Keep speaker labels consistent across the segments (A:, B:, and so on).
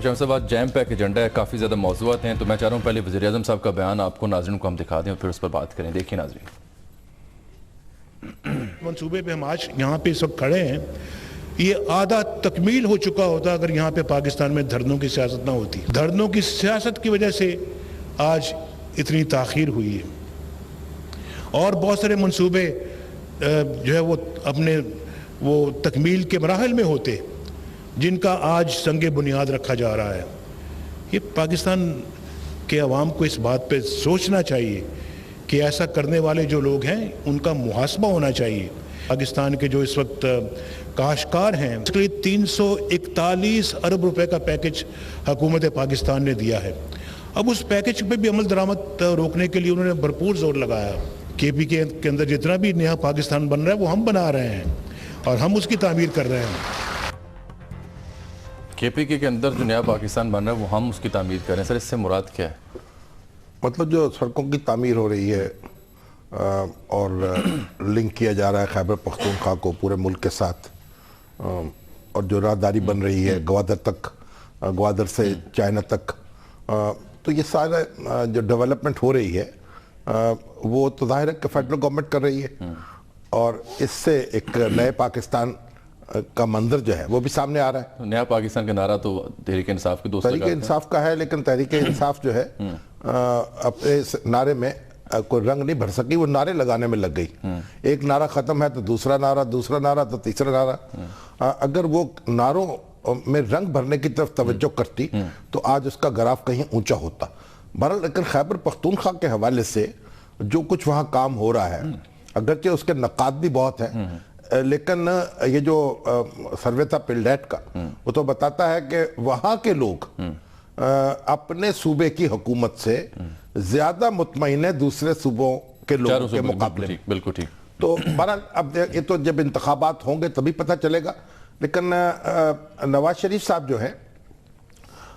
A: شام صاحب آج جیم پیک ایجنڈا ہے, کافی زیادہ موضوعات ہیں, تو میں چاہ رہا ہوں پہلے وزیر اعظم صاحب کا بیان آپ کو ناظرین کو ہم دکھا دیں اور پھر اس پر بات کریں. دیکھیں ناظرین,
B: منصوبے پہ ہم آج یہاں پہ اس وقت کھڑے ہیں, یہ آدھا تکمیل ہو چکا ہوتا اگر یہاں پہ پاکستان میں دھرنوں کی سیاست نہ ہوتی. دھرنوں کی سیاست کی وجہ سے آج اتنی تاخیر ہوئی ہے, اور بہت سارے منصوبے جو ہے وہ اپنے وہ تکمیل کے مراحل میں ہوتے جن کا آج سنگ بنیاد رکھا جا رہا ہے. یہ پاکستان کے عوام کو اس بات پہ سوچنا چاہیے کہ ایسا کرنے والے جو لوگ ہیں ان کا محاسبہ ہونا چاہیے. پاکستان کے جو اس وقت کاشتکار ہیں اس کے لیے 341 ارب روپے کا پیکج حکومت پاکستان نے دیا ہے. اب اس پیکج پہ بھی عمل درآمد روکنے کے لیے انہوں نے بھرپور زور لگایا. کے پی کے اندر جتنا بھی نیا پاکستان بن رہا ہے وہ ہم بنا رہے ہیں اور ہم اس کی تعمیر کر رہے ہیں.
A: کے پی کے اندر جو نیا پاکستان بن رہا ہے وہ ہم اس کی تعمیر کر رہے ہیں. سر اس سے مراد کیا ہے؟
C: مطلب جو سڑکوں کی تعمیر ہو رہی ہے اور لنک کیا جا رہا ہے خیبر پختونخوا کو پورے ملک کے ساتھ, اور جو راہداری بن رہی ہے گوادر تک, گوادر سے چائنا تک, تو یہ سارا جو ڈیولپمنٹ ہو رہی ہے وہ تو ظاہر ہے کہ فیڈرل گورنمنٹ کر رہی ہے, اور اس سے ایک نئے پاکستان کا منظر جو ہے وہ بھی سامنے آ رہا ہے.
A: نیا پاکستان کا نعرہ تو تحریک انصاف کی دوست
C: تحریک انصاف کا ہے, لیکن تحریک انصاف جو ہے اپنے نعرے میں کوئی رنگ نہیں بھر سکی, وہ نعرے لگانے میں لگ گئی. ایک نعرہ ختم ہے تو دوسرا نعرہ, دوسرا نعرہ تو تیسرا نعرہ. اگر وہ نعروں میں رنگ بھرنے کی طرف توجہ کرتی تو آج اس کا گراف کہیں اونچا ہوتا. بہرحال لیکن خیبر پختونخوا کے حوالے سے جو کچھ وہاں کام ہو رہا ہے, اگرچہ اس کے نقاد بھی بہت ہیں, لیکن یہ جو سروے تھا پلڈیٹ کا وہ تو بتاتا ہے کہ وہاں کے لوگ اپنے صوبے کی حکومت سے زیادہ مطمئن ہے دوسرے صوبوں کے لوگوں کے مقابلے میں.
A: بالکل ٹھیک.
C: تو بہرحال اب یہ تو جب انتخابات ہوں گے تبھی پتہ چلے گا. لیکن نواز شریف صاحب جو ہے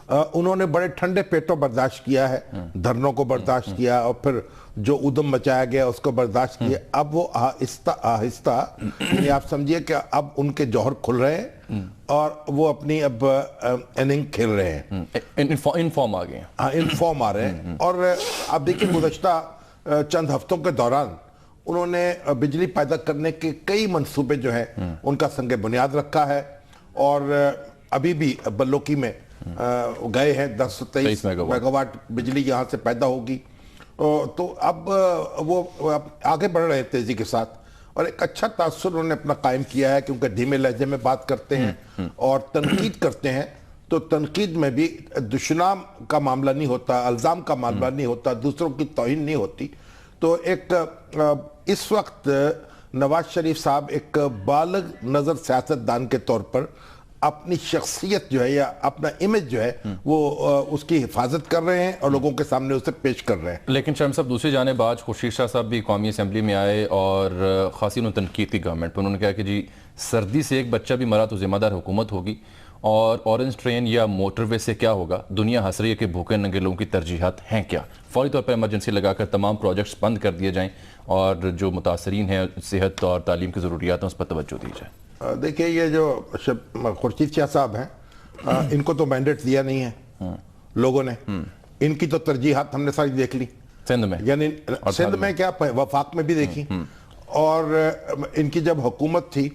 C: انہوں نے بڑے ٹھنڈے پیٹوں برداشت کیا ہے, دھرنوں کو برداشت کیا, اور پھر جو ادم مچایا گیا اس کو برداشت کیا. اب وہ آہستہ آہستہ یعنی آپ سمجھیے کہ اب ان کے جوہر کھل رہے ہیں اور وہ اپنی اب اننگ کھیل رہے ہیں,
A: انفارم آ گئے ہیں.
C: ہاں انفارم آ رہے ہیں. اور آپ دیکھیں گزشتہ چند ہفتوں کے دوران انہوں نے بجلی پیدا کرنے کے کئی منصوبے جو ہیں ان کا سنگ بنیاد رکھا ہے, اور ابھی بھی بلوکی میں گئے ہیں 1023 میگا واٹ بجلی یہاں سے پیدا ہوگی. تو اب وہ آگے بڑھ رہے ہیں تیزی کے ساتھ, اور ایک اچھا تاثر انہوں نے اپنا قائم کیا ہے, کیونکہ دھیمے لہجے میں بات کرتے ہیں اور تنقید کرتے ہیں. تو تنقید میں بھی دشنام کا معاملہ نہیں ہوتا, الزام کا معاملہ نہیں ہوتا, دوسروں کی توہین نہیں ہوتی. تو ایک اس وقت نواز شریف صاحب ایک بالغ نظر سیاستدان کے طور پر اپنی شخصیت جو ہے یا اپنا امیج جو ہے وہ اس کی حفاظت کر رہے ہیں اور لوگوں کے سامنے اسے پیش کر رہے ہیں.
A: لیکن شام صاحب دوسری جانب آج خورشید شاہ صاحب بھی قومی اسمبلی میں آئے اور خاصی انہوں نے تنقید کی گورنمنٹ پہ. انہوں نے کہا کہ جی سردی سے ایک بچہ بھی مرا تو ذمہ دار حکومت ہوگی, اور اورنج ٹرین یا موٹر وے سے کیا ہوگا, دنیا ہنس رہی ہے کہ بھوکے ننگے لوگوں کی ترجیحات ہیں کیا. فوری طور پر ایمرجنسی لگا کر تمام پروجیکٹس بند کر دیے جائیں اور جو متاثرین ہیں صحت اور تعلیم کی ضروریات ہیں اس پر توجہ دی جائے.
C: دیکھیں یہ جو خورشید شاہ صاحب ہیں ان کو تو مینڈیٹ دیا نہیں ہے لوگوں نے, ان کی تو ترجیحات ہم نے ساری دیکھ لی
A: سندھ میں,
C: یعنی سندھ میں کیا وفاق میں بھی دیکھی, اور ان کی جب حکومت تھی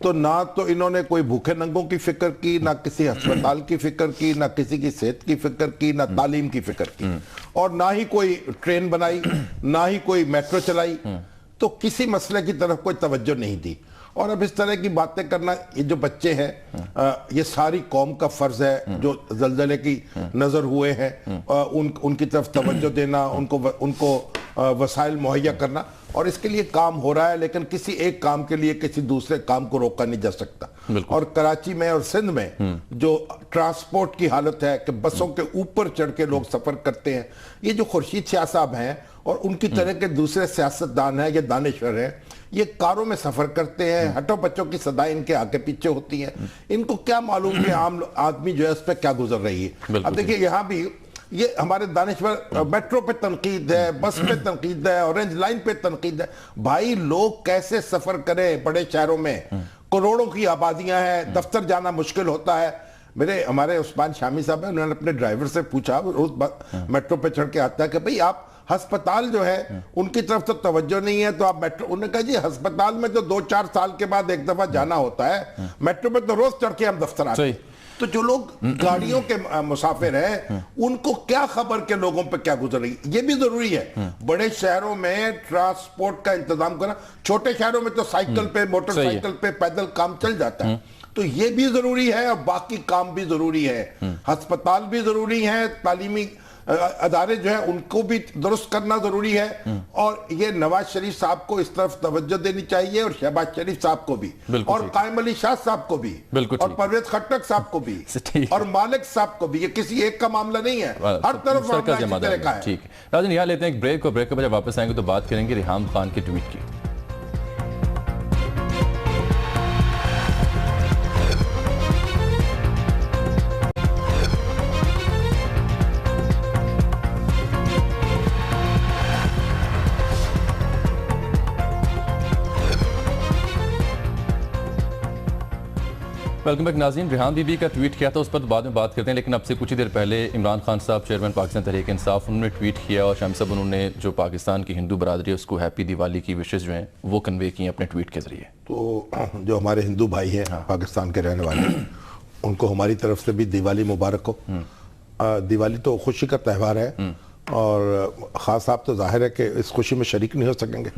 C: تو نہ تو انہوں نے کوئی بھوکے ننگوں کی فکر کی, نہ کسی ہسپتال کی فکر کی, نہ کسی کی صحت کی فکر کی, نہ تعلیم کی فکر کی, اور نہ ہی کوئی ٹرین بنائی, نہ ہی کوئی میٹرو چلائی. تو کسی مسئلے کی طرف کوئی توجہ نہیں دی. اور اب اس طرح کی باتیں کرنا, یہ جو بچے ہیں یہ ساری قوم کا فرض ہے جو زلزلے کی نظر ہوئے ہیں, ان کی طرف توجہ دینا, ان کو وسائل مہیا کرنا, اور اس کے لیے کام ہو رہا ہے. لیکن کسی ایک کام کے لیے کسی دوسرے کام کو روکا نہیں جا سکتا. اور کراچی میں اور سندھ میں جو ٹرانسپورٹ کی حالت ہے کہ بسوں کے اوپر چڑھ کے لوگ سفر کرتے ہیں, یہ جو خورشید شاہ صاحب ہیں اور ان کی طرح کے دوسرے سیاستدان ہیں یا دانشور ہیں, یہ کاروں میں سفر کرتے ہیں, ہٹو بچوں کی صدائیں ان کے آگے پیچھے ہوتی ہیں. ان کو کیا معلوم کہ عام آدمی جو ہے اس پہ کیا گزر رہی ہے. اب دیکھیں یہاں بھی یہ ہمارے دانشور میٹرو پہ تنقید ہے, بس پہ تنقید ہے, اورنج لائن پہ تنقید ہے. بھائی لوگ کیسے سفر کریں بڑے شہروں میں, کروڑوں کی آبادیاں ہیں, دفتر جانا مشکل ہوتا ہے. میرے ہمارے عثمان شامی صاحب ہیں, انہوں نے اپنے ڈرائیور سے پوچھا, روز میٹرو پہ چڑھ کے آتا ہے کہ بھئی آپ ہسپتال جو ہے ان کی طرف تو توجہ نہیں ہے تو آپ میٹرو, انہوں نے کہا جی ہسپتال میں تو 2-4 سال کے بعد ایک دفعہ جانا ہوتا ہے, میٹرو پہ تو روز چڑھ کے ہم دفتر آتے ہیں. تو جو لوگ گاڑیوں کے مسافر ہیں ان کو کیا خبر کہ لوگوں پہ کیا گزر رہی, یہ بھی ضروری ہے. بڑے شہروں میں ٹرانسپورٹ کا انتظام کرنا, چھوٹے شہروں میں تو سائیکل پہ, موٹر سائیکل پہ, پیدل کام چل جاتا ہے. تو یہ بھی ضروری ہے اور باقی کام بھی ضروری ہے. ہسپتال بھی ضروری ہیں, تعلیمی ادارے جو ہیں ان کو بھی درست کرنا ضروری ہے, اور یہ نواز شریف صاحب کو اس طرف توجہ دینی چاہیے, اور شہباز شریف صاحب کو بھی, اور قائم علی شاہ صاحب کو بھی, اور پرویز خٹک صاحب کو بھی, اور مالک صاحب کو بھی. یہ کسی ایک کا معاملہ نہیں ہے, ہر طرف معاملہ اسی طرح کا ہے.
A: ٹھیک ہے ناظرین, یہاں لیتے ہیں ایک بریک, اور بریک کے بعد واپس آئیں گے تو بات کریں گے ریحام خان کے ٹویٹ کی. ویلکم بیک ناظرین. ریحام بی بی کا ٹویٹ کیا تھا, اس پر بعد میں بات کرتے ہیں, لیکن اب سے کچھ ہی دیر پہلے عمران خان صاحب, چیئرمین پاکستان تحریک انصاف, انہوں نے ٹویٹ کیا, اور شامی صاحب انہوں نے جو پاکستان کی ہندو برادری ہے اس کو ہیپی دیوالی کی وشز جو ہیں وہ کنوے کی اپنے ٹویٹ کے ذریعے.
C: تو جو ہمارے ہندو بھائی ہیں پاکستان کے رہنے والے, ان کو ہماری طرف سے بھی دیوالی مبارک ہو. دیوالی تو خوشی کا تہوار ہے, اور خاص صاحب تو ظاہر ہے کہ اس خوشی میں شریک نہیں ہو سکیں گے,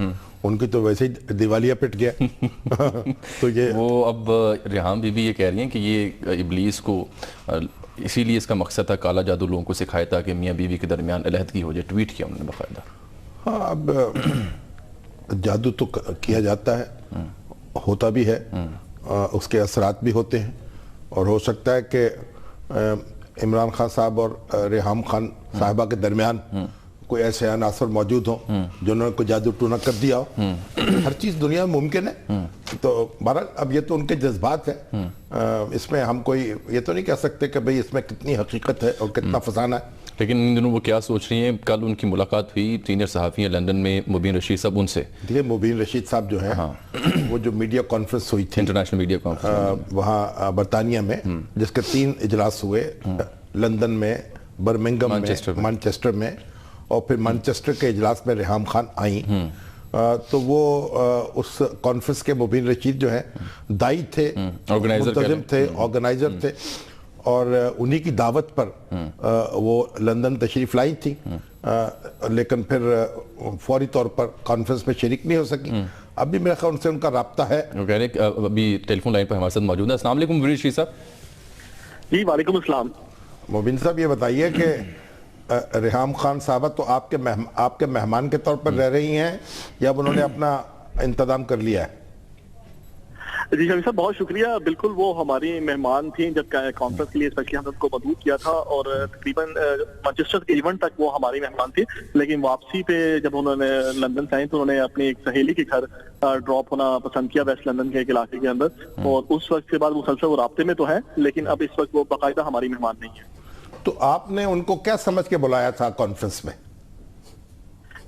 C: ان کی تو ویسے ہی دیوالیہ پٹ گیا. تو یہ
A: وہ اب ریحام بی بی یہ کہہ رہی ہیں کہ یہ ابلیس کو, اسی لیے اس کا مقصد تھا کالا جادو لوگوں کو سکھائے تاکہ میاں بیوی کے درمیان علیحدگی ہو جائے. ٹویٹ کیا انہوں نے باقاعدہ.
C: ہاں, اب جادو تو کیا جاتا ہے, ہوتا بھی ہے, اس کے اثرات بھی ہوتے ہیں, اور ہو سکتا ہے کہ عمران خان صاحب اور ریحام خان صاحبہ کے درمیان کوئی ایسے عناصر موجود ہوں جنہوں نے کوئی جادو ٹونا کر دیا ہو. ہر چیز دنیا میں ممکن ہے. تو بہرحال اب یہ تو ان کے جذبات ہیں, اس میں ہم کوئی یہ تو نہیں کہہ سکتے کہ بھئی اس میں کتنی حقیقت ہے اور کتنا فسانہ ہے.
A: لیکن ان دنوں وہ کیا سوچ رہی ہیں؟ کل ان کی ملاقات ہوئی سینئر صحافی ہیں لندن میں, مبین رشید صاحب, ان سے.
C: دیکھیے مبین رشید صاحب جو ہیں وہ جو میڈیا کانفرنس ہوئی تھی,
A: انٹرنیشنل میڈیا کانفرنس
C: وہاں برطانیہ میں, جس کے 3 اجلاس ہوئے, لندن میں, برمنگم میں, مانچسٹر میں, اور پھر مانچسٹر کے اجلاس میں ریحام خان آئیں. تو وہ اس کانفرنس کے مبین رشید جو ہیں دائی تھے, منتظم تھے, آرگنائزر تھے, اور انہی کی دعوت پر وہ لندن تشریف لائی تھی, لیکن پھر فوری طور پر کانفرنس میں شریک نہیں ہو سکی. اب بھی میرے خیال ان سے ان کا رابطہ ہے.
A: ابھی ٹیلی فون لائن پر ہمارے ساتھ موجود ہے. السلام علیکم مبین رشید صاحب.
D: جی وعلیکم السلام.
C: مبین صاحب یہ بتائیے کہ ریحام خان صاحبہ تو آپ کے مہمان کے طور پر رہ رہی ہیں, یا اب انہوں نے اپنا انتظام کر لیا ہے؟
D: جی شامی صاحب بہت شکریہ. بالکل وہ ہماری مہمان تھیں جب کانفرنس کے لیے اسپیشلی ہم نے ان کو مدعو کیا تھا, اور تقریباً مانچسٹر کے ایونٹ تک وہ ہماری مہمان تھی. لیکن واپسی پہ جب انہوں نے لندن سے آئے تو انہوں نے اپنی ایک سہیلی کے گھر ڈراپ ہونا پسند کیا, ویسٹ لندن کے ایک علاقے کے اندر, اور اس وقت کے بعد مسلسل وہ رابطے میں تو ہے, لیکن اب اس وقت وہ باقاعدہ ہماری مہمان نہیں ہے.
C: تو آپ نے ان کو کیا سمجھ کے بلایا تھا کانفرنس میں؟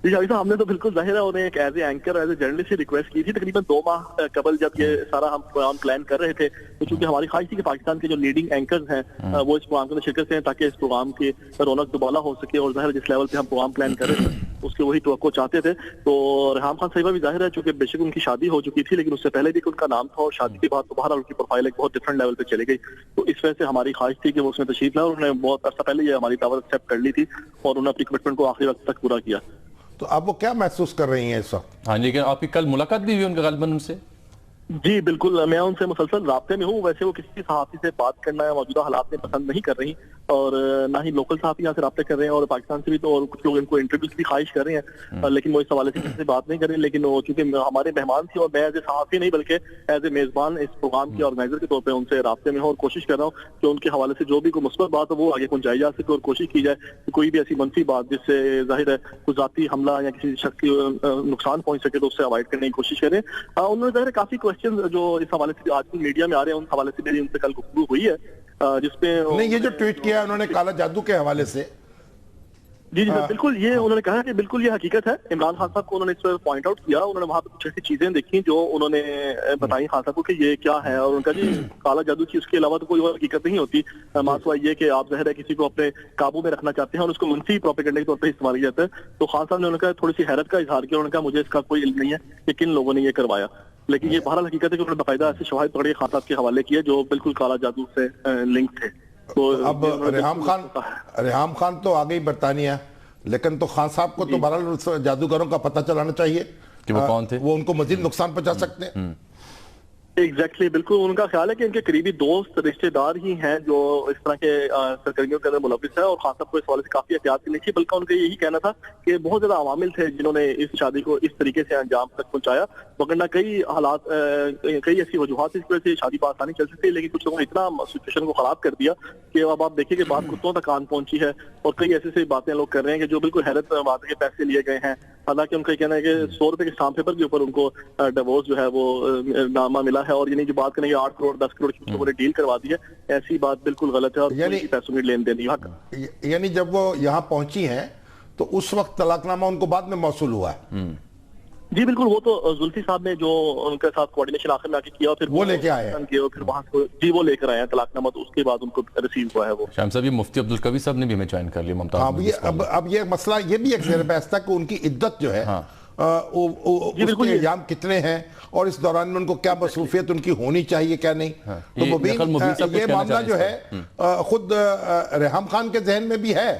D: جی شاہد صاحب, ہم نے تو بالکل ظاہر ہے انہیں ایک as a anchor, as a journalist request کی تھی تقریباً 2 ماہ قبل, جب یہ سارا ہم پروگرام پلان کر رہے تھے. تو چونکہ ہماری خواہش تھی کہ پاکستان کے جو لیڈنگ اینکرز ہیں وہ اس پروگرام کے اندر شرکت کریں تاکہ اس پروگرام کی رونق دوبالا ہو سکے, اور ظاہر جس لیول پہ ہم پروگرام پلان کر رہے تھے اس کے وہی توقع چاہتے تھے. تو ریحام خان صاحبہ بھی ظاہر ہے چونکہ بے شک ان کی شادی ہو چکی تھی, لیکن اس سے پہلے بھی ان کا نام تھا, اور شادی کے بعد تو بہرحال ان کی پروفائل ایک بہت ڈفرنٹ لیول پہ چلی گئی. تو اس وجہ سے ہماری خواہش تھی کہ وہ اس میں تشریف لائیں, اور انہوں نے بہت عرصہ پہلے یہ ہماری دعوت ایکسیپٹ کر لی تھی, اور انہوں نے اپنی کمٹمنٹ کو آخری وقت تک پورا کیا.
C: تو اب وہ کیا محسوس کر رہی ہیں اس وقت؟
A: ہاں, لیکن آپ کی کل ملاقات بھی ہوئی ان کا غالباً ان سے؟
D: جی بالکل, میں ان سے مسلسل رابطے میں ہوں. ویسے وہ کسی صحافی سے بات کرنا موجودہ حالات میں پسند نہیں کر رہی, اور نہ ہی لوکل صحافی یہاں سے رابطے کر رہے ہیں, اور پاکستان سے بھی تو, اور کچھ لوگ ان کو انٹرویو کی خواہش کر رہے ہیں, لیکن وہ اس حوالے سے کسی سے بات نہیں کر رہے. لیکن وہ چونکہ ہمارے مہمان تھے, اور میں ایز اے صحافی نہیں بلکہ ایز اے میزبان اس پروگرام کے آرگنائزر کے طور پہ ان سے رابطے میں ہوں, اور کوشش کر رہا ہوں کہ ان کے حوالے سے جو بھی کوئی مثبت بات ہے وہ آگے پہنچائی جا سکے, اور کوشش کی جائے کہ کوئی بھی ایسی منفی بات جس سے ظاہر ہے کوئی ذاتی حملہ یا کسی شخص کی نقصان پہنچ سکے تو اس سے اوائڈ کرنے کی کوشش کریں. انہوں نے ظاہر کافی کوشچن جو اس حوالے سے آج کل میڈیا میں آ رہے ہیں, ان حوالے سے میری ان سے کل گفتگو ہوئی ہے, جس پہ
C: نہیں, یہ جو ٹویٹ کیا انہوں نے کالا جادو کے حوالے سے,
D: جی جی سر بالکل یہ انہوں نے کہا کہ بالکل یہ حقیقت ہے. عمران خان صاحب کو انہوں نے اس پر پوائنٹ آؤٹ کیا, انہوں نے وہاں پہ کچھ ایسی چیزیں دیکھی جو انہوں نے بتائی خان صاحب کو کہ یہ کیا ہے, اور ان کا جی کالا جادو کی اس کے علاوہ تو کوئی اور حقیقت نہیں ہوتی, ماسوا یہ کہ آپ ظاہر ہے کسی کو اپنے قابو میں رکھنا چاہتے ہیں اور اس کو منفی پروپیگنڈے کے طور پہ استعمال کیا جاتا ہے. تو خان صاحب نے انہوں نے کہا تھوڑی سی حیرت کا اظہار کیا, انہوں نے کہا مجھے اس کا کوئی علم نہیں ہے کہ کن لوگوں نے یہ کروایا, لیکن یہ بہرحال حقیقت ہے کہ انہوں نے باقاعدہ ایسے شواہد پکڑے خان صاحب کے حوالے کیے جو بالکل کالا جادو سے لنک تھے. تو
C: اب ریحام خان تو آ گئی برطانیہ, لیکن تو خان صاحب کو تو بہرحال جادوگروں کا پتہ چلانا چاہیے
A: کہ وہ کون تھے,
C: وہ ان کو مزید نقصان پہنچا سکتے ہیں.
D: ایگزیکٹلی بالکل ان کا خیال ہے کہ ان کے قریبی دوست رشتے دار ہی ہیں جو اس طرح کے سرگرمیوں کے اندر ملوث ہے, اور خان صاحب کو اس حوالے سے کافی احتیاط کرنی چاہیے. بلکہ ان کا یہی کہنا تھا کہ بہت زیادہ عوامل تھے جنہوں نے اس شادی کو اس طریقے سے انجام تک پہنچایا, وگرنہ کئی حالات کئی ایسی وجوہات اس وجہ سے شادی بآسانی چل سکتی ہے, لیکن کچھ لوگوں نے اتنا سچویشن کو خراب کر دیا کہ اب آپ دیکھیں کہ بات کتوں تک کان پہنچی ہے, اور کئی ایسی باتیں لوگ کر رہے ہیں کہ جو بالکل حیرت بات ہے کہ پیسے لیے گئے ہیں. حالانکہ ان کا کہنا ہے کہ 100 روپے کے اسٹامپ پیپر کے اوپر ان کو ڈیورس جو ہے وہ نامہ ملا ہے, اور یعنی جو بات کریں گے 8 کروڑ 10 کروڑ کی لوگوں نے ڈیل کروا دی ہے, ایسی بات بالکل غلط ہے, اور پیسوں کی لین دین نہیں.
C: یعنی جب وہ یہاں پہنچی ہیں تو اس وقت طلاق نامہ ان کو بعد میں موصول ہوا ہے؟
D: جی بالکل, وہ تو زلفی صاحب نے جو ان کے ساتھ کوارڈینیشن آخر میں آ کے کیا, پھر
C: وہ لے کے آئے ہیں,
D: پھر وہاں سے جی وہ لے کر آئے ہیں طلاق نامہ, تو اس کے بعد ان کو ریسیو ہوا ہے. وہ
A: شام صاحب یہ مفتی عبدالقوی صاحب نے بھی ہمیں جوائن کر لیا ممتاز.
C: اب یہ مسئلہ یہ بھی ایک زیر بحث تھا کہ ان کی عدت جو ہے اس کے ایام کتنے ہیں, اور اس دوران میں ان کو کیا مصروفیت ان کی ہونی چاہیے کیا نہیں. تو یہ معاملہ جو ہے خود ریحام خان کے ذہن میں بھی ہے.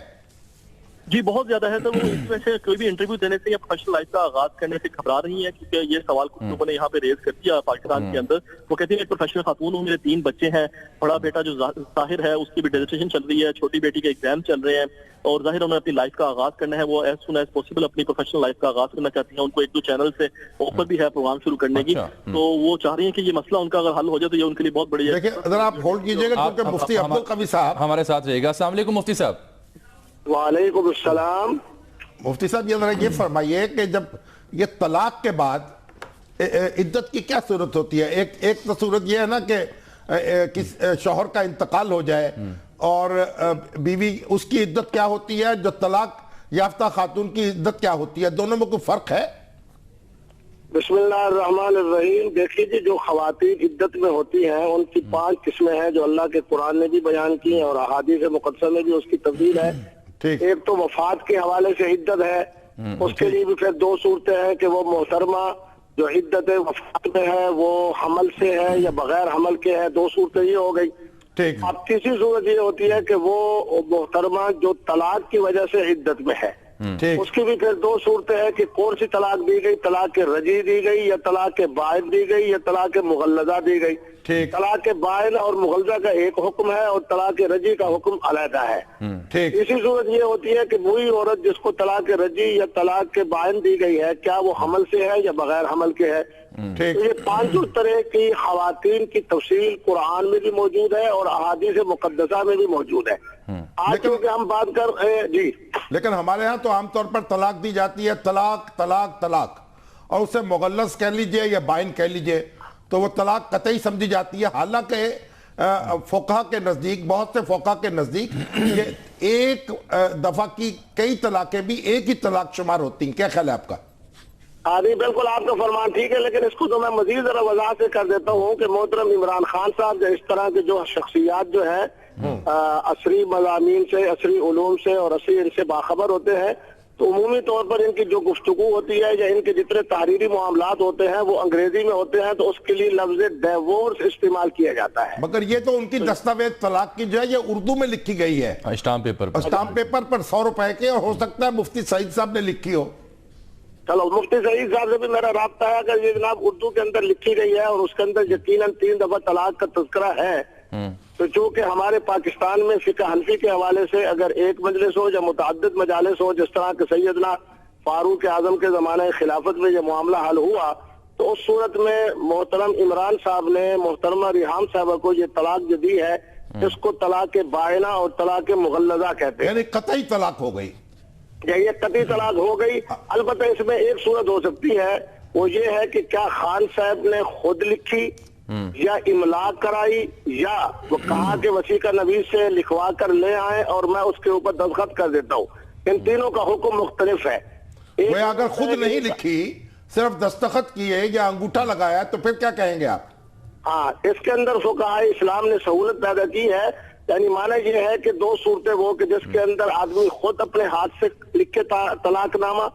D: جی بہت زیادہ ہے, تو وہ اس میں سے کوئی بھی انٹرویو دینے سے یا پروفیشنل لائف کا آغاز کرنے سے گھبرا رہی ہیں, کیونکہ یہ سوال کچھ لوگوں نے یہاں پہ ریز کر دیا پاکستان کے اندر. وہ کہتی ہیں ایک پروفیشنل خاتون ہوں, میرے 3 بچے ہیں, بڑا بیٹا جو ظاہر ہے اس کی بھی ڈیزرٹیشن چل رہی ہے, چھوٹی بیٹی کے ایگزام چل رہے ہیں, اور ظاہر انہیں اپنی لائف کا آغاز کرنا ہے, وہ ایز سون ایز پاسبل اپنی پروفیشنل لائف کا آغاز کرنا چاہتی ہیں. ان کو 1-2 چینل سے آفر بھی ہے پروگرام شروع کرنے کی, تو وہ چاہ رہی ہیں کہ یہ مسئلہ ان کا اگر حل ہو جائے تو یہ ان کے لیے بہت بڑی ہے.
C: دیکھیں اگر آپ ہولڈ کیجئے گا کیونکہ مفتی عبدالقوی صاحب
A: ہمارے ساتھ رہے گا. السلام علیکم مفتی صاحب.
E: وعلیکم السلام.
C: مفتی صاحب یہ فرمائیے کہ جب یہ طلاق کے بعد عدت کی کیا صورت ہوتی ہے؟ ایک تو صورت یہ ہے نا کہ شوہر کا انتقال ہو جائے, اور بیوی اس کی عدت کیا ہوتی ہے, جو طلاق یافتہ خاتون کی عدت کیا ہوتی ہے, دونوں میں کوئی فرق ہے؟
E: بسم اللہ الرحمن الرحیم. دیکھیے جی, جو خواتین عدت میں ہوتی ہیں ان کی 5 قسمیں ہیں جو اللہ کے قرآن نے بھی بیان کی ہیں اور احادیث مقدسہ میں بھی اس کی تفصیل ہے. ایک تو وفات کے حوالے سے عدت ہے, اس کے لیے بھی پھر 2 صورتیں ہیں کہ وہ محترمہ جو عدت وفات میں ہے وہ حمل سے ہے یا بغیر حمل کے ہے, 2 صورتیں یہ ہو گئی. اب تیسری صورت یہ ہوتی ہے کہ وہ محترمہ جو طلاق کی وجہ سے عدت میں ہے, اس کی بھی پھر 2 صورتیں ہیں کہ کون سی طلاق دی گئی, طلاق رجعی دی گئی یا طلاق بائن دی گئی یا طلاق مغلظہ دی گئی. طلاق بائن اور مغلظہ کا ایک حکم ہے اور طلاق رجعی کا حکم علیحدہ ہے. اسی صورت یہ ہوتی ہے کہ وہی عورت جس کو طلاق رجعی یا طلاق بائن دی گئی ہے, کیا وہ حمل سے ہے یا بغیر حمل کے ہے. تو یہ 5 طرح کی خواتین کی تفصیل قرآن میں بھی موجود ہے اور احادیث مقدسہ میں بھی موجود ہے. آج کیونکہ ہم بات کر جی,
C: لیکن ہمارے ہاں تو عام طور پر طلاق دی جاتی ہے طلاق طلاق طلاق, اور اسے مغلظ کہہ لیجئے یا بائن کہہ لیجئے, تو وہ طلاق قطعی سمجھی جاتی ہے. حالانکہ فقہا کے نزدیک, بہت سے فقہا کے نزدیک یہ ایک دفعہ کی کئی طلاقیں بھی ایک ہی طلاق شمار ہوتی ہیں. کیا خیال ہے آپ کا؟
E: جی بالکل آپ کا فرمان ٹھیک ہے, لیکن اس کو تو میں مزید ذرا وضاحت سے کر دیتا ہوں کہ محترم عمران خان صاحب جو اس طرح کے جو شخصیات جو ہیں عصری مضامین سے, عصری علوم سے اور عصری ان سے باخبر ہوتے ہیں, تو عمومی طور پر ان کی جو گفتگو ہوتی ہے یا ان کے جتنے تحریری معاملات ہوتے ہیں وہ انگریزی میں ہوتے ہیں, تو اس کے لیے لفظ ڈیورس استعمال کیا جاتا ہے.
C: مگر یہ تو ان کی دستاویز طلاق کی جو ہے یہ اردو میں لکھی گئی ہے,
A: اسٹامپ پیپر
C: پر 100 روپے کے, اور ہو سکتا ہے مفتی سعید صاحب نے لکھی ہو.
E: چلو مفتی سعید صاحب سے بھی میرا رابطہ ہے, اگر یہ جناب اردو کے اندر لکھی گئی ہے اور اس کے اندر یقیناً 3 دفعہ طلاق کا تذکرہ ہے, تو چونکہ ہمارے پاکستان میں فقہ حنفی کے حوالے سے اگر ایک مجلس ہو یا متعدد مجالس ہو, جس طرح کہ سیدنا فاروق اعظم کے زمانہ خلافت میں یہ معاملہ حل ہوا, تو اس صورت میں محترم عمران صاحب نے محترمہ ریحام صاحبہ کو یہ طلاق جو دی ہے اس کو طلاق بائنہ اور طلاق مغلظہ کہتے ہیں.
C: یعنی قطعی طلاق ہو گئی,
E: یہ قطعی طلاق ہو گئی. البتہ اس میں ایک صورت ہو سکتی ہے, وہ یہ ہے کہ کیا خان صاحب نے خود لکھی یا املا کرائی, یا وہ کہا کہ وسیقہ نویس سے لکھوا کر لے آئیں اور میں اس کے اوپر دستخط کر دیتا ہوں. ان تینوں کا حکم مختلف ہے.
C: وہ اگر خود نہیں لکھی صرف دستخط کیے یا انگوٹھا لگایا تو پھر کیا کہیں گے آپ؟
E: ہاں اس کے اندر فقہائے اسلام نے سہولت پیدا کی ہے. یعنی معنی یہ ہے کہ دو صورتیں وہ کہ جس کے اندر آدمی خود اپنے ہاتھ سے لکھے طلاق نامہ,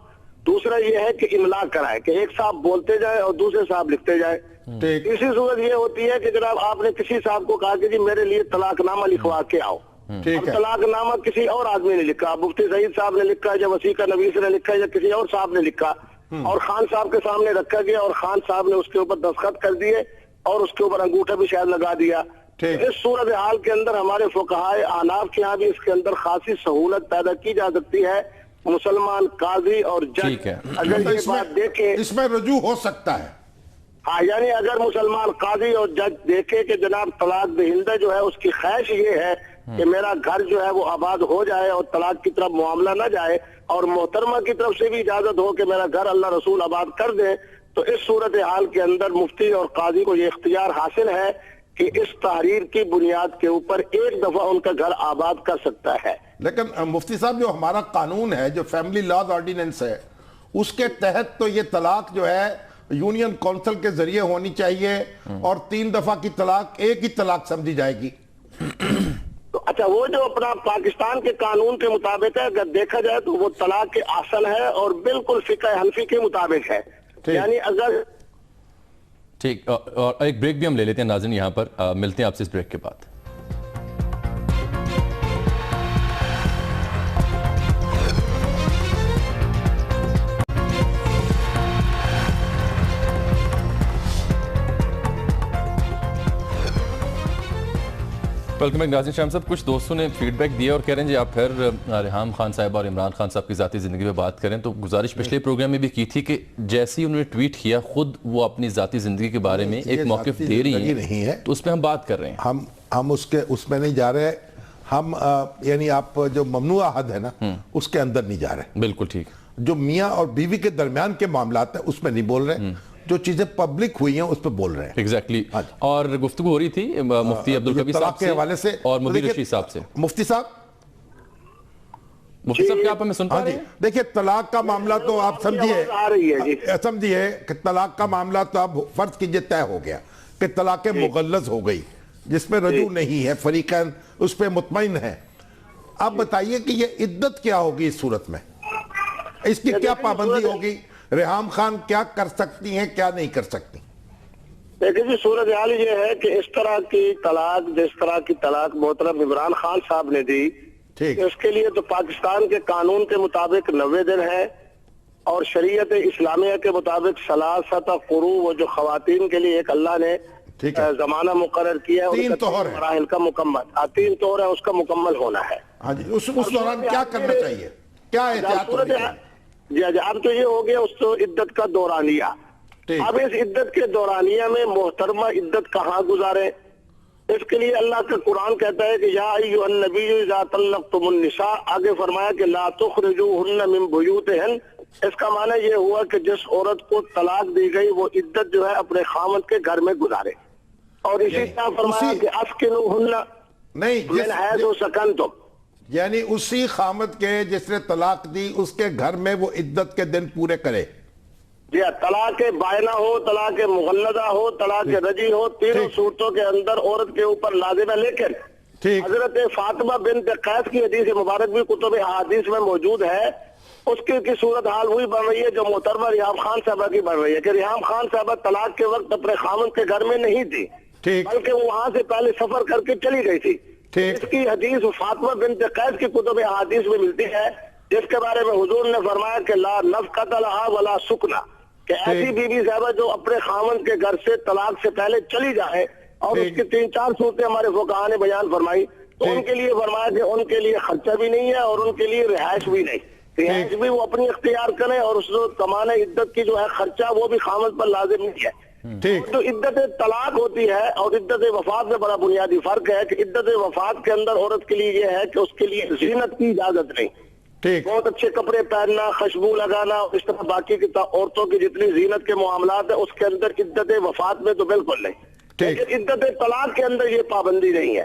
E: دوسرا یہ ہے کہ املا کرائے کہ ایک صاحب بولتے جائے اور دوسرے صاحب لکھتے جائے. تیسری صورت یہ ہوتی ہے کہ جناب آپ نے کسی صاحب کو کہا کہ جی میرے لیے طلاق نامہ لکھوا کے آؤ. اب طلاق نامہ کسی اور آدمی نے لکھا, مفتی سعید صاحب نے لکھا یا وسیقہ نویس نے لکھا یا کسی اور صاحب نے لکھا, اور خان صاحب کے سامنے رکھا گیا اور خان صاحب نے اس کے اوپر دستخط کر دیے اور اس کے اوپر انگوٹھا بھی شاید لگا دیا. اس صورتحال کے اندر ہمارے فقہائے احناف کے ہاں بھی اس کے اندر خاصی سہولت پیدا کی جا سکتی ہے. مسلمان قاضی اور جج اگر یہ بات دیکھے
C: اس میں رجوع ہو سکتا ہے.
E: ہاں یعنی اگر مسلمان قاضی اور جج دیکھے کہ جناب طلاق دہندہ جو ہے اس کی خواہش یہ ہے کہ میرا گھر جو ہے وہ آباد ہو جائے اور طلاق کی طرف معاملہ نہ جائے, اور محترمہ کی طرف سے بھی اجازت ہو کہ میرا گھر اللہ رسول آباد کر دے, تو اس صورتحال کے اندر مفتی اور قاضی کو یہ اختیار حاصل ہے کہ اس تحریر کی بنیاد کے اوپر ایک دفعہ ان کا گھر آباد کر سکتا ہے.
C: لیکن مفتی صاحب جو ہمارا قانون ہے, جو فیملی لاز آرڈیننس ہے, اس کے تحت تو یہ طلاق جو ہے یونین کونسل کے ذریعے ہونی چاہیے اور 3 دفعہ کی طلاق ایک ہی طلاق سمجھی جائے گی.
E: تو اچھا وہ جو اپنا پاکستان کے قانون کے مطابق ہے اگر دیکھا جائے تو وہ طلاق کے اصل ہے اور بالکل فقہ حنفی کے مطابق ہے. یعنی اگر
A: ٹھیک, اور ایک بریک بھی ہم لے لیتے ہیں ناظرین یہاں پر, ملتے ہیں آپ سے اس بریک کے بعد. ویلکم بیک ناظرین. شام صاحب کچھ دوستوں نے فیڈ بیک دیا اور کہہ رہے ہیں جی آپ پھر ریحام خان صاحب اور عمران خان صاحب کی ذاتی زندگی پہ بات کریں, تو گزارش پچھلے پروگرام میں بھی کی تھی کہ جیسے ہی انہوں نے ٹویٹ کیا خود وہ اپنی ذاتی زندگی کے بارے میں ایک موقف دے رہی ہیں, تو اس پہ ہم بات کر رہے ہیں.
C: ہم اس میں نہیں جا رہے, ہم یعنی آپ جو ممنوع حد ہے نا اس کے اندر نہیں جا رہے.
A: بالکل ٹھیک.
C: جو میاں اور بیوی کے درمیان کے معاملات ہیں اس میں نہیں بول رہے, جو چیزیں پبلک ہوئی ہیں اس پہ بول رہے ہیں.
A: ایگزیکٹلی. اور گفتگو ہو رہی تھی مفتی عبدالقوی صاحب کے حوالے سے اور مدیر رشید صاحب سے.
C: مفتی صاحب
A: کیا آپ ہمیں سن پا رہے ہیں؟
C: دیکھیں طلاق کا معاملہ تو آپ سمجھیے کہ طلاق کا معاملہ تو اب فرض کیجئے طے ہو گیا کہ طلاق مغلظ ہو گئی جس میں رجوع نہیں ہے, فریقین اس پہ مطمئن ہے. اب بتائیے کہ یہ عدت کیا ہوگی اس صورت میں, اس کی کیا پابندی ہوگی, ریحام خان کیا کر سکتی ہیں کیا نہیں کر سکتی؟
E: دیکھیں جی صورتحال یہ ہے کہ اس طرح کی طلاق جس طرح کی طلاق محترم عمران خان صاحب نے دی, اس کے لیے تو پاکستان کے قانون کے مطابق 90 دن ہے اور شریعت اسلامیہ کے مطابق 3 قروء وہ جو خواتین کے لیے ایک اللہ نے زمانہ مقرر کیا ہے
C: 3 طہر
E: مراحل کا مکمل 3 طہر ہے, اس کا مکمل ہونا ہے.
C: ہاں جی, اس دوران کیا کرنا چاہیے, کیا احتیاط ہونی چاہیے؟
E: جی اب تو یہ ہو گیا اس تو عدت کا دورانیہ. اب اس عدت کے دورانیہ میں محترمہ عدت کہاں گزارے, اس کے لیے اللہ کا قرآن کہتا ہے کہ یا ایھا النبی اذا طلقتم النساء, آگے فرمایا کہ لا تخرجوہن من بیوتہن. اس کا معنی یہ ہوا کہ جس عورت کو طلاق دی گئی وہ عدت جو ہے اپنے خامد کے گھر میں گزارے, اور اسی طرح فرمایا کہ اسکنوہن من حیث سکنتم,
C: یعنی اسی خامد کے جس نے طلاق دی اس کے گھر میں وہ عدت کے دن پورے کرے.
E: جی طلاق بائنہ ہو, طلاق مغلظہ ہو, طلاق رجی ہو, تینوں صورتوں کے اندر عورت کے اوپر لازم ہے. لیکن حضرت فاطمہ بنت قیس کی حدیث مبارک بھی کتب احادیث میں موجود ہے, اس کی صورتحال وہی بن رہی ہے جو محترمہ ریحام خان صاحبہ کی بن رہی ہے کہ ریحام خان صاحبہ طلاق کے وقت اپنے خامد کے گھر میں نہیں تھی, بلکہ وہ وہاں سے پہلے سفر کر کے چلی گئی تھی. اس کی حدیث فاطمہ بنت قیس کی کتب احادیث میں ملتی ہے, جس کے بارے میں حضور نے فرمایا کہ لا نفقۃ لہا ولا سکنا, کہ ایسی بی بی صاحبہ جو اپنے خامد کے گھر سے طلاق سے پہلے چلی جائے, اور اس کی 3-4 صورتیں ہمارے فقہاء نے بیان فرمائی, تو ان کے لیے فرمایا کہ ان کے لیے خرچہ بھی نہیں ہے اور ان کے لیے رہائش بھی نہیں. رہائش بھی وہ اپنی اختیار کریں, اور اس کمانے عدت کی جو ہے خرچہ وہ بھی خامد پر لازم نہیں ہے. تو عدت طلاق ہوتی ہے اور عدت وفات میں بڑا بنیادی فرق ہے کہ عدت وفات کے اندر عورت کے لیے یہ ہے کہ اس کے لیے زینت کی اجازت نہیں, بہت اچھے کپڑے پہننا, خوشبو لگانا, اس طرح باقی کی عورتوں کی جتنی زینت کے معاملات ہیں اس کے اندر عدت وفات میں تو بالکل نہیں. لیکن عدت طلاق کے اندر یہ پابندی نہیں ہے.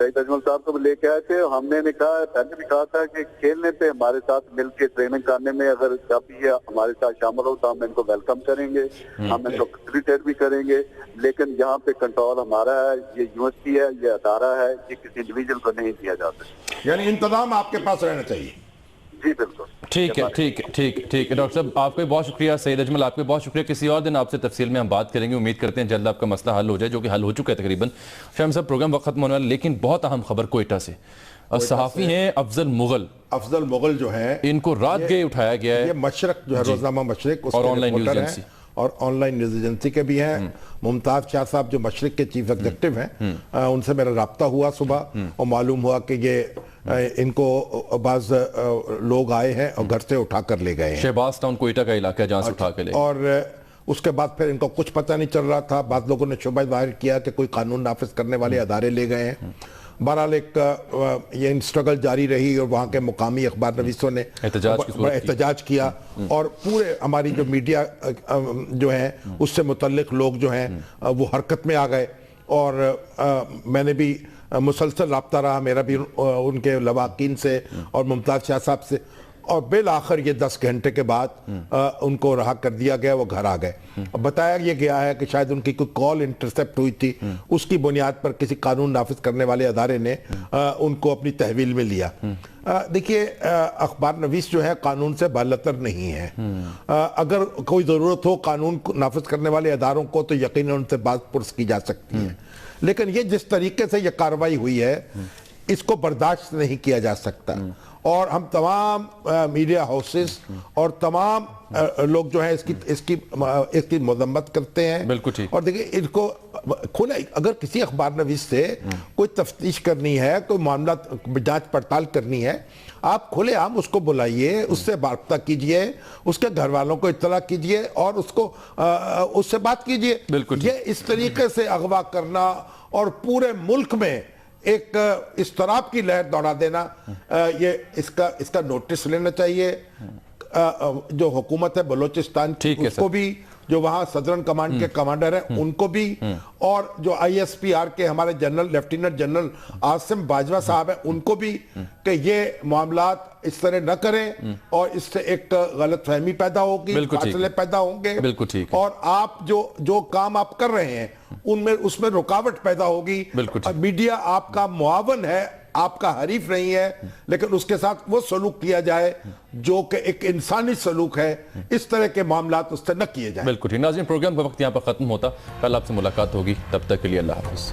F: سعید اجمل صاحب کو لے کے آئے تھے. ہم نے کہا پہلے بھی کہا تھا کہ کھیلنے پہ ہمارے ساتھ مل کے ٹریننگ کرنے میں اگر کبھی یہ ہمارے ساتھ شامل ہو تو ہم ان کو ویلکم کریں گے, ہم ان کو فیسیلیٹیٹ بھی کریں گے, لیکن یہاں پہ کنٹرول ہمارا ہے. یہ یونیورسٹی ہے, یہ ادارہ ہے, یہ کسی انڈیویجول کو نہیں دیا جاتا.
C: یعنی انتظام آپ کے پاس رہنا چاہیے.
F: جی بالکل.
A: ٹھیک ہے ڈاکٹر صاحب, آپ کا بہت شکریہ. سعید اجمل, آپ کا بہت شکریہ. کسی اور دن آپ سے تفصیل میں ہم بات کریں گے. امید کرتے ہیں جلد آپ کا مسئلہ حل ہو جائے, جو کہ حل ہو چکا ہے تقریباً. شاہم صاحب, پروگرام وقت ختم ہونے والا, لیکن بہت اہم خبر کوئٹہ سے. صحافی ہیں افضل مغل جو ہیں, ان کو رات گئے اٹھایا گیا ہے.
C: یہ مشرق جو ہے روزنامہ مشرق,
A: اور آن لائن نیوز ایجنسی,
C: اور آن لائن نیوز ایجنسی کے بھی ہیں. ممتاز شاہ صاحب جو مشرق کے چیف ایگزیکٹو ہیں, ان سے میرا رابطہ ہوا صبح, اور معلوم ہوا کہ یہ ان کو بعض لوگ آئے ہیں اور گھر سے اٹھا کر لے گئے ہیں.
A: شہباز ٹاؤن کوئٹہ کا علاقہ, جہاں سے اٹھا کے لے گئے. اور
C: اس کے بعد پھر ان کو کچھ پتہ نہیں چل رہا تھا. بعض لوگوں نے شبہ ظاہر کیا کہ کوئی قانون نافذ کرنے والے ادارے لے گئے ہیں. بہرحال ایک یہ اسٹرگل جاری رہی, اور وہاں کے مقامی اخبار نویسوں نے احتجاج کیا, اور پورے ہماری جو میڈیا جو ہیں اس سے متعلق لوگ جو ہیں وہ حرکت میں آ گئے. اور میں نے بھی مسلسل رابطہ رہا میرا بھی ان کے لواحقین سے اور ممتاز شاہ صاحب سے, اور بالآخر یہ 10 گھنٹے کے بعد ان کو رہا کر دیا گیا, وہ گھر آ گئے. بتایا یہ گیا ہے کہ شاید ان کی کوئی کال انٹرسپٹ ہوئی تھی, اس کی بنیاد پر کسی قانون نافذ کرنے والے ادارے نے ان کو اپنی تحویل میں لیا. دیکھیے, اخبار نویس جو ہے قانون سے بالاتر نہیں ہے. اگر کوئی ضرورت ہو قانون نافذ کرنے والے اداروں کو تو یقیناً ان سے بات پرس کی جا سکتی ہے, لیکن یہ جس طریقے سے یہ کارروائی ہوئی ہے اس کو برداشت نہیں کیا جا سکتا. اور ہم تمام میڈیا ہاؤسز اور تمام لوگ جو ہیں اس کی مذمت کرتے ہیں.
A: بالکل ٹھیک.
C: اور دیکھیں, ان کو کھلا, اگر کسی اخبار نویس سے کوئی تفتیش کرنی ہے, کوئی معاملات جانچ پڑتال کرنی ہے, آپ کھلے عام اس کو بلائیے, اس سے رابطہ کیجئے, اس کے گھر والوں کو اطلاع کیجئے, اور اس سے بات کیجئے. یہ اس طریقے سے اغوا کرنا اور پورے ملک میں ایک اضطراب کی لہر دوڑا دینا, یہ اس کا نوٹس لینا چاہیے. جو حکومت ہے بلوچستان کی, اس کو بھی, جو وہاں صدرن کمانڈ کے کمانڈر ہیں ان کو بھی, اور جو ISPR کے ہمارے general lieutenant general Asim Bajwa صاحب ہیں ان کو بھی, کہ یہ معاملات اس طرح نہ کریں, اور اس سے ایک غلط فہمی پیدا ہوگی, فاصلے پیدا ہوں گے, اور آپ جو کام آپ کر رہے ہیں اس میں رکاوٹ پیدا ہوگی. میڈیا آپ کا معاون ہے, آپ کا حریف نہیں ہے, لیکن اس کے ساتھ وہ سلوک کیا جائے جو کہ ایک انسانی سلوک ہے. اس طرح کے معاملات اس سے نہ کیے جائیں.
A: بالکل. ناظرین, پروگرام کا وقت یہاں پر ختم ہوتا, کل آپ سے ملاقات ہوگی, تب تک کے لیے اللہ حافظ.